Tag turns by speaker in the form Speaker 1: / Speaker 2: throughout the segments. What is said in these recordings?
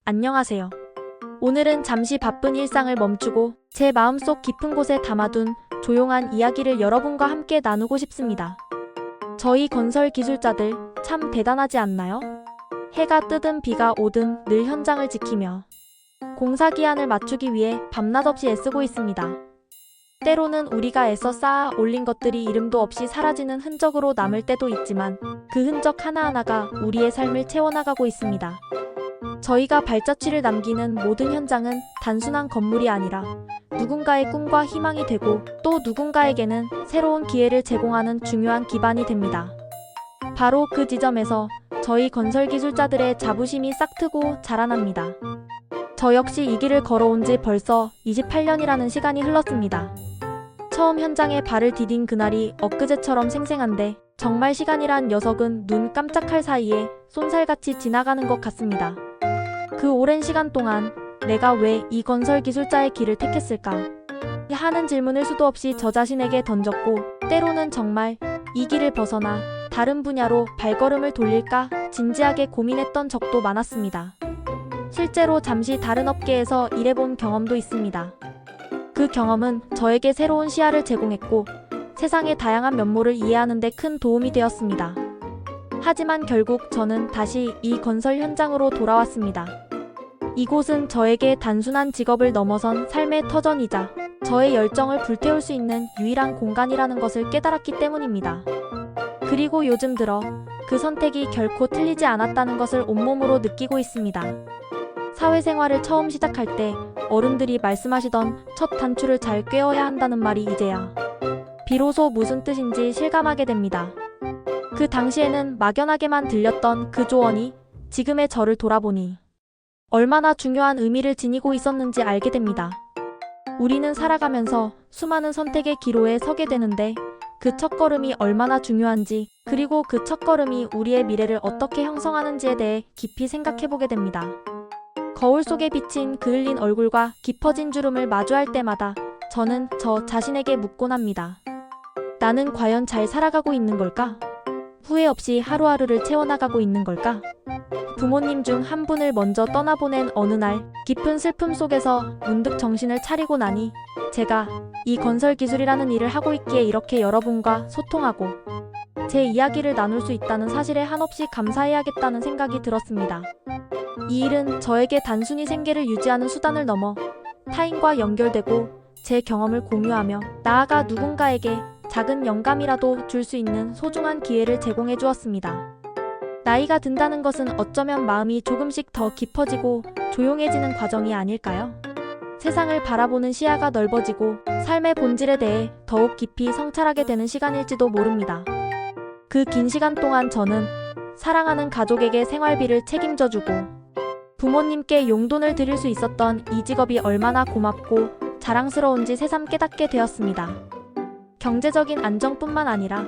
Speaker 1: 안녕하세요. 오늘은 잠시 바쁜 일상을 멈추고 제 마음속 깊은 곳에 담아둔 조용한 이야기를 여러분과 함께 나누고 싶습니다. 저희 건설 기술자들 참 대단하지 않나요? 해가 뜨든 비가 오든 늘 현장을 지키며 공사 기한을 맞추기 위해 밤낮 없이 애쓰고 있습니다. 때로는 우리가 애써 쌓아 올린 것들이 이름도 없이 사라지는 흔적으로 남을 때도 있지만 그 흔적 하나하나가 우리의 삶을 채워나가고 있습니다. 저희가 발자취를 남기는 모든 현장은 단순한 건물이 아니라 누군가의 꿈과 희망이 되고 또 누군가에게는 새로운 기회를 제공하는 중요한 기반이 됩니다. 바로 그 지점에서 저희 건설기술자들의 자부심이 싹트고 자라납니다. 저 역시 이 길을 걸어온 지 벌써 28년이라는 시간이 흘렀습니다. 처음 현장에 발을 디딘 그날이 엊그제처럼 생생한데 정말 시간이란 녀석은 눈 깜짝할 사이에 쏜살같이 지나가는 것 같습니다. 그 오랜 시간 동안 내가 왜 이 건설 기술자의 길을 택했을까 하는 질문을 수도 없이 저 자신에게 던졌고 때로는 정말 이 길을 벗어나 다른 분야로 발걸음을 돌릴까 진지하게 고민했던 적도 많았습니다. 실제로 잠시 다른 업계에서 일해본 경험도 있습니다. 그 경험은 저에게 새로운 시야를 제공했고 세상의 다양한 면모를 이해하는 데 큰 도움이 되었습니다. 하지만 결국 저는 다시 이 건설 현장으로 돌아왔습니다. 이곳은 저에게 단순한 직업을 넘어선 삶의 터전이자 저의 열정을 불태울 수 있는 유일한 공간이라는 것을 깨달았기 때문입니다. 그리고 요즘 들어 그 선택이 결코 틀리지 않았다는 것을 온몸으로 느끼고 있습니다. 사회생활을 처음 시작할 때 어른들이 말씀하시던 첫 단추를 잘 꿰어야 한다는 말이 이제야 비로소 무슨 뜻인지 실감하게 됩니다. 그 당시에는 막연하게만 들렸던 그 조언이 지금의 저를 돌아보니 얼마나 중요한 의미를 지니고 있었는지 알게 됩니다. 우리는 살아가면서 수많은 선택의 기로에 서게 되는데 그 첫걸음이 얼마나 중요한지 그리고 그 첫걸음이 우리의 미래를 어떻게 형성하는지에 대해 깊이 생각해보게 됩니다. 거울 속에 비친 그을린 얼굴과 깊어진 주름을 마주할 때마다 저는 저 자신에게 묻곤 합니다. 나는 과연 잘 살아가고 있는 걸까? 후회 없이 하루하루를 채워나가고 있는 걸까? 부모님 중 한 분을 먼저 떠나보낸 어느 날 깊은 슬픔 속에서 문득 정신을 차리고 나니 제가 이 건설 기술이라는 일을 하고 있기에 이렇게 여러분과 소통하고 제 이야기를 나눌 수 있다는 사실에 한없이 감사해야겠다는 생각이 들었습니다. 이 일은 저에게 단순히 생계를 유지하는 수단을 넘어 타인과 연결되고 제 경험을 공유하며 나아가 누군가에게 작은 영감이라도 줄 수 있는 소중한 기회를 제공해 주었습니다. 나이가 든다는 것은 어쩌면 마음이 조금씩 더 깊어지고 조용해지는 과정이 아닐까요? 세상을 바라보는 시야가 넓어지고 삶의 본질에 대해 더욱 깊이 성찰하게 되는 시간일지도 모릅니다. 그 긴 시간 동안 저는 사랑하는 가족에게 생활비를 책임져주고 부모님께 용돈을 드릴 수 있었던 이 직업이 얼마나 고맙고 자랑스러운지 새삼 깨닫게 되었습니다. 경제적인 안정뿐만 아니라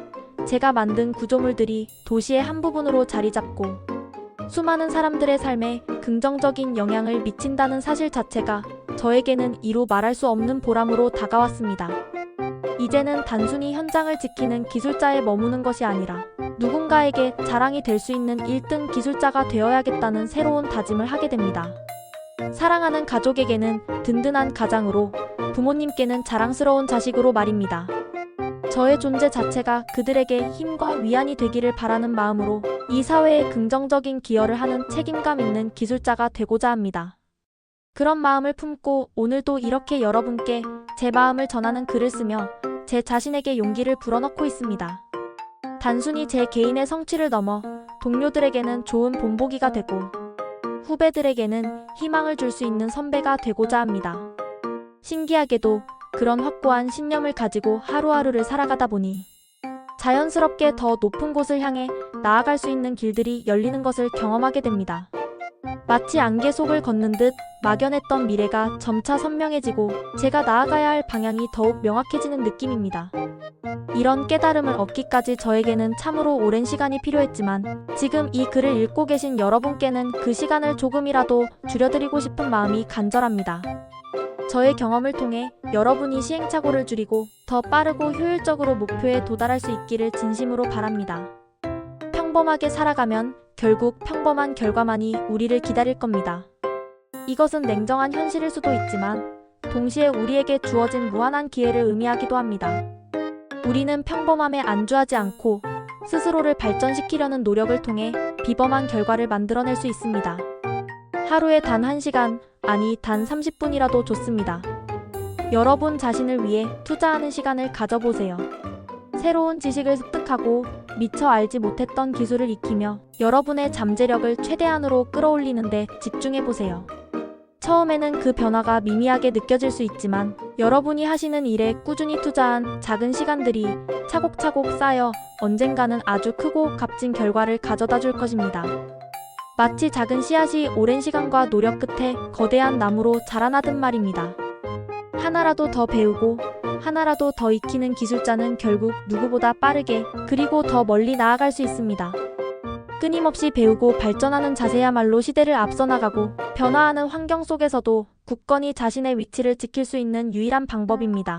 Speaker 1: 제가 만든 구조물들이 도시의 한 부분으로 자리 잡고 수많은 사람들의 삶에 긍정적인 영향을 미친다는 사실 자체가 저에게는 이루 말할 수 없는 보람으로 다가왔습니다. 이제는 단순히 현장을 지키는 기술자에 머무는 것이 아니라 누군가에게 자랑이 될 수 있는 1등 기술자가 되어야겠다는 새로운 다짐을 하게 됩니다. 사랑하는 가족에게는 든든한 가장으로, 부모님께는 자랑스러운 자식으로 말입니다. 저의 존재 자체가 그들에게 힘과 위안이 되기를 바라는 마음으로 이 사회에 긍정적인 기여를 하는 책임감 있는 기술자가 되고자 합니다. 그런 마음을 품고 오늘도 이렇게 여러분께 제 마음을 전하는 글을 쓰며 제 자신에게 용기를 불어넣고 있습니다. 단순히 제 개인의 성취를 넘어 동료들에게는 좋은 본보기가 되고 후배들에게는 희망을 줄 수 있는 선배가 되고자 합니다. 신기하게도 그런 확고한 신념을 가지고 하루하루를 살아가다 보니 자연스럽게 더 높은 곳을 향해 나아갈 수 있는 길들이 열리는 것을 경험하게 됩니다. 마치 안개 속을 걷는 듯 막연했던 미래가 점차 선명해지고 제가 나아가야 할 방향이 더욱 명확해지는 느낌입니다. 이런 깨달음을 얻기까지 저에게는 참으로 오랜 시간이 필요했지만 지금 이 글을 읽고 계신 여러분께는 그 시간을 조금이라도 줄여드리고 싶은 마음이 간절합니다. 저의 경험을 통해 여러분이 시행착오를 줄이고 더 빠르고 효율적으로 목표에 도달할 수 있기를 진심으로 바랍니다. 평범하게 살아가면 결국 평범한 결과만이 우리를 기다릴 겁니다. 이것은 냉정한 현실일 수도 있지만 동시에 우리에게 주어진 무한한 기회를 의미하기도 합니다. 우리는 평범함에 안주하지 않고 스스로를 발전시키려는 노력을 통해 비범한 결과를 만들어낼 수 있습니다. 하루에 단 1시간, 아니 단 30분이라도 좋습니다. 여러분 자신을 위해 투자하는 시간을 가져보세요. 새로운 지식을 습득하고 미처 알지 못했던 기술을 익히며 여러분의 잠재력을 최대한으로 끌어올리는 데 집중해보세요. 처음에는 그 변화가 미미하게 느껴질 수 있지만 여러분이 하시는 일에 꾸준히 투자한 작은 시간들이 차곡차곡 쌓여 언젠가는 아주 크고 값진 결과를 가져다 줄 것입니다. 마치 작은 씨앗이 오랜 시간과 노력 끝에 거대한 나무로 자라나듯 말입니다. 하나라도 더 배우고 하나라도 더 익히는 기술자는 결국 누구보다 빠르게 그리고 더 멀리 나아갈 수 있습니다. 끊임없이 배우고 발전하는 자세야말로 시대를 앞서 나가고 변화하는 환경 속에서도 굳건히 자신의 위치를 지킬 수 있는 유일한 방법입니다.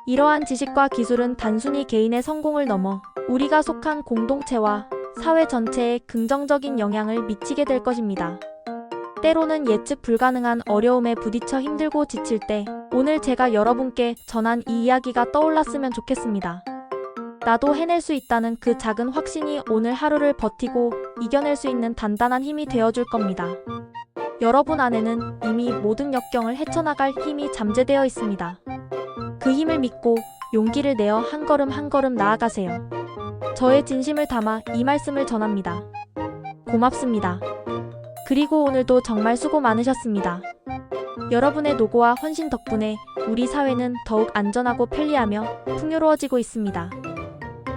Speaker 1: 이러한 지식과 기술은 단순히 개인의 성공을 넘어 우리가 속한 공동체와 사회 전체에 긍정적인 영향을 미치게 될 것입니다. 때로는 예측 불가능한 어려움에 부딪혀 힘들고 지칠 때 오늘 제가 여러분께 전한 이 이야기가 떠올랐으면 좋겠습니다. 나도 해낼 수 있다는 그 작은 확신이 오늘 하루를 버티고 이겨낼 수 있는 단단한 힘이 되어줄 겁니다. 여러분 안에는 이미 모든 역경을 헤쳐나갈 힘이 잠재되어 있습니다. 그 힘을 믿고 용기를 내어 한 걸음 한 걸음 나아가세요. 저의 진심을 담아 이 말씀을 전합니다. 고맙습니다. 그리고 오늘도 정말 수고 많으셨습니다. 여러분의 노고와 헌신 덕분에 우리 사회는 더욱 안전하고 편리하며 풍요로워지고 있습니다.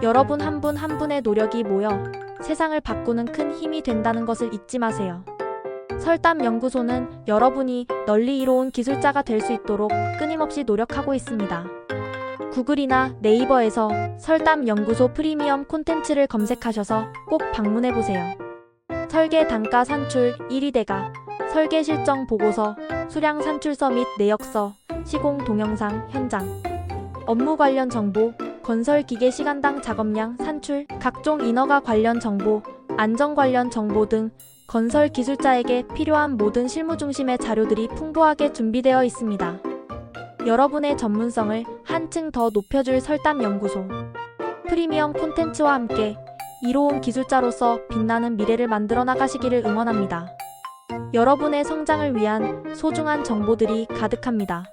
Speaker 1: 여러분 한 분 한 분의 노력이 모여 세상을 바꾸는 큰 힘이 된다는 것을 잊지 마세요. 설담연구소는 여러분이 널리 이로운 기술자가 될 수 있도록 끊임없이 노력하고 있습니다. 구글이나 네이버에서 설담연구소 프리미엄 콘텐츠를 검색하셔서 꼭 방문해보세요. 설계 단가 산출 1위 대가, 설계 실정 보고서, 수량 산출서 및 내역서, 시공 동영상, 현장, 업무 관련 정보, 건설 기계 시간당 작업량 산출, 각종 인허가 관련 정보, 안전 관련 정보 등 건설 기술자에게 필요한 모든 실무 중심의 자료들이 풍부하게 준비되어 있습니다. 여러분의 전문성을 한층 더 높여줄 설담연구소. 프리미엄 콘텐츠와 함께 이로운 기술자로서 빛나는 미래를 만들어 나가시기를 응원합니다. 여러분의 성장을 위한 소중한 정보들이 가득합니다.